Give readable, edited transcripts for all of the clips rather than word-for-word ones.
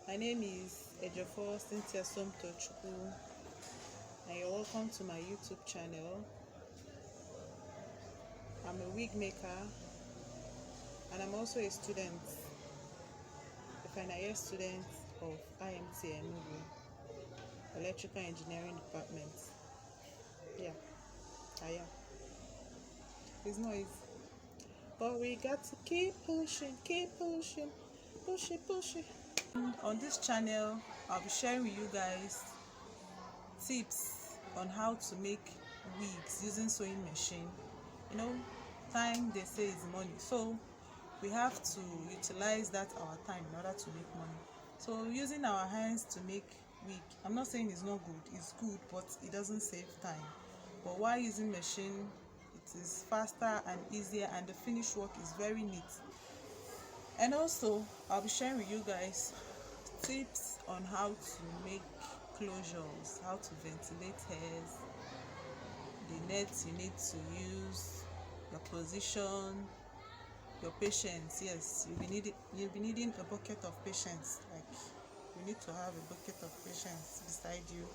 My name is Ejiofor Cynthia Somtochukwu, and you're welcome to my YouTube channel. I'm a wig maker, and I'm also a student, a final year student of IMT Electrical Engineering Department. Yeah, I am. It's not easy, but we got to keep pushing, push it. On this channel, I'll be sharing with you guys tips on how to make wigs using sewing machine. Time, they say, is money, so we have to utilize that our time in order to make money. So using our hands to make wig, I'm not saying it's not good, it's good, but it doesn't save time. But while using machine, it is faster and easier, and the finished work is very neat. And also, I'll be sharing with you guys tips on how to make closures, how to ventilate hairs, the nets you need to use, your position, your patience. Yes, you'll be needing a bucket of patience. Like, you need to have a bucket of patience beside you.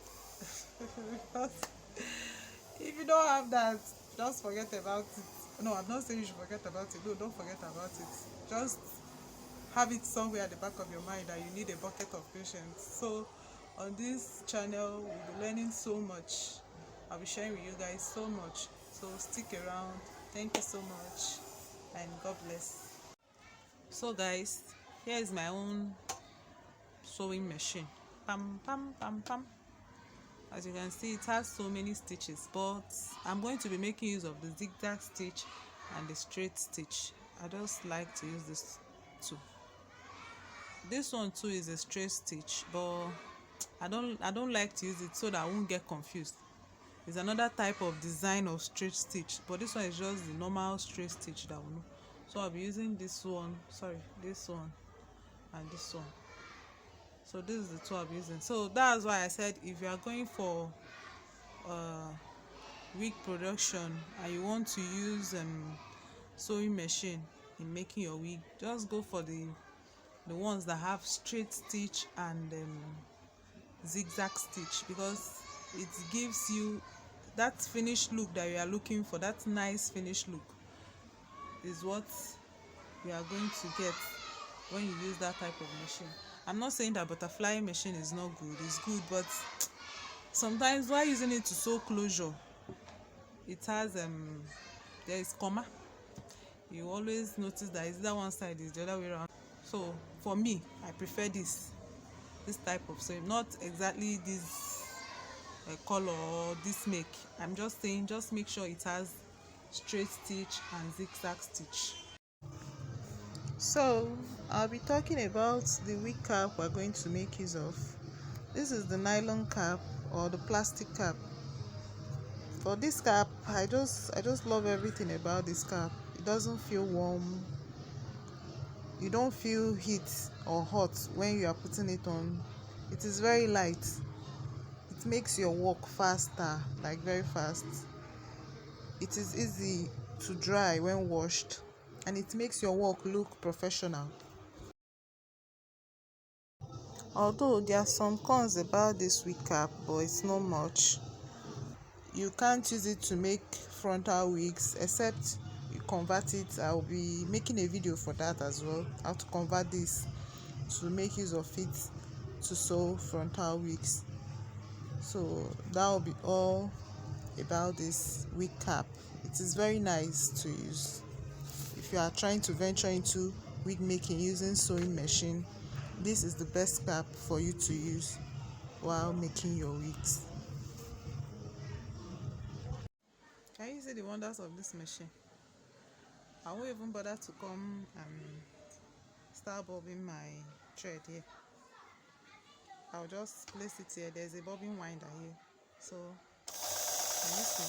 Because if you don't have that, just forget about it. No, I'm not saying you should forget about it. No, don't forget about it. Just have it somewhere at the back of your mind that you need a bucket of patience. So on this channel, we'll be learning so much. I'll be sharing with you guys so much. So stick around. Thank you so much, and God bless. So guys, here is my own sewing machine. Pam pam pam pam. As you can see, it has so many stitches, but I'm going to be making use of the zigzag stitch and the straight stitch. I just like to use this too. This one too is a straight stitch, but I don't like to use it so that I won't get confused. It's another type of design of straight stitch, but this one is just the normal straight stitch that we know. So I'll be using this one, this one and this one. So this is the two I'll be using. So that's why I said, if you are going for wig production and you want to use sewing machine in making your wig, just go for the ones that have straight stitch and zigzag stitch, because it gives you that finished look that you are looking for. That nice finished look is what you are going to get when you use that type of machine. I'm not saying that butterfly machine is not good, it's good, but sometimes while using it to sew closure, it has there is comma. You always notice that it's that one side is the other way around. So for me, I prefer this type of sewing, not exactly this color or this make. I'm just saying, just make sure it has straight stitch and zigzag stitch. So I'll be talking about the wig cap we're going to make use of. This is the nylon cap or the plastic cap. For this cap, I just love everything about this cap. It doesn't feel warm. You don't feel heat or hot when you are putting it on. It is very light. It makes your work faster, like very fast. It is easy to dry when washed, and it makes your work look professional. Although there are some cons about this wig cap, but it's not much. You can't use it to make frontal wigs except you convert it. I'll be making a video for that as well, how to convert this to make use of it to sew frontal wigs. So that will be all about this wig cap. It is very nice to use if you are trying to venture into wig making using sewing machine. This is the best cap for you to use while making your wigs. Can you see the wonders of this machine? I won't even bother to come and start bobbing my thread here. I'll just place it here. There's a bobbing winder here, so can you see?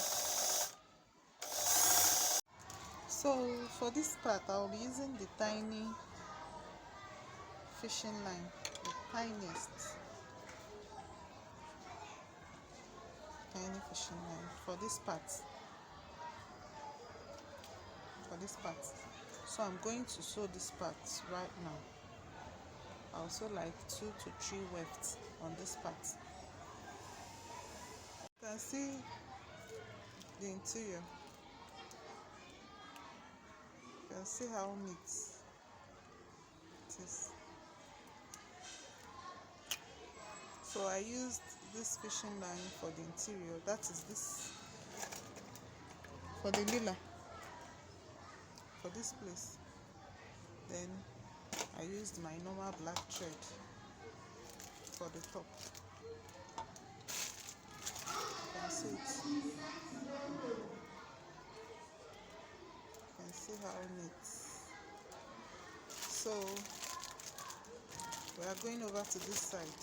So for this part, I'll be using the tiny fishing line, the tiniest tiny fishing line for this part. So I'm going to sew this part right now. I also like 2 to 3 wefts on this part. You can see the interior. You can see how neat it is. So I used this fishing line for the interior. That is this for the lila, for this place. Then I used my normal black thread for the top. You can see it. You can see how neat. So we are going over to this side.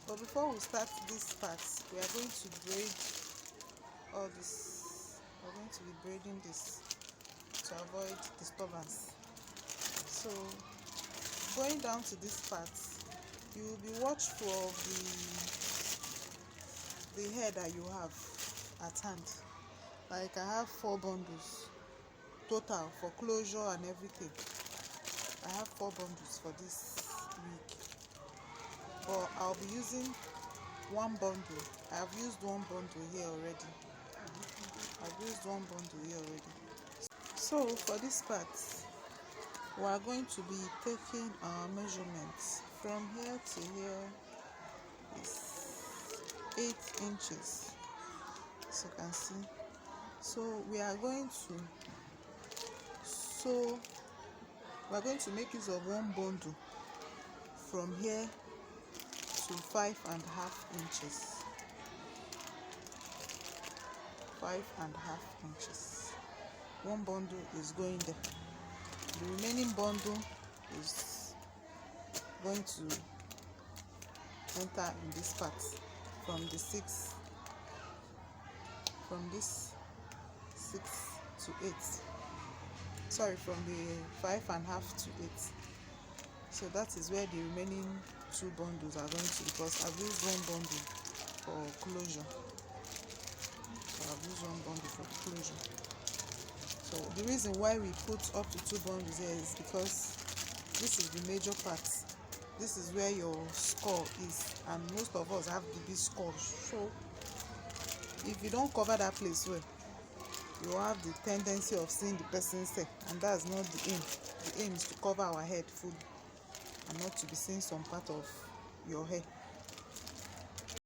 But before we start this part, we are going to braid all this. We're going to be braiding this to avoid disturbance. So going down to this part, you will be watchful of the hair that you have at hand. Like I have 4 bundles total for closure and everything. I have 4 bundles for this wig, but I'll be using 1 bundle. I have used 1 bundle here already. So for this part, we are going to be taking our measurements. From here to here is 8 inches, as you can see. So we are going to make use of 1 bundle from here to 5.5 inches. 5.5 inches. 1 bundle is going there. The remaining bundle is going to enter in this part from this 6 to 8. Sorry, from the 5.5 to 8. So that is where the remaining 2 bundles are going to, because I've used 1 bundle for closure. So the reason why we put up to 2 bundles here is because this is the major part. This is where your skull is, and most of us have the big skull. So if you don't cover that place well, you will have the tendency of seeing the person's hair, and that's not the aim. The aim is to cover our head fully and not to be seeing some part of your hair.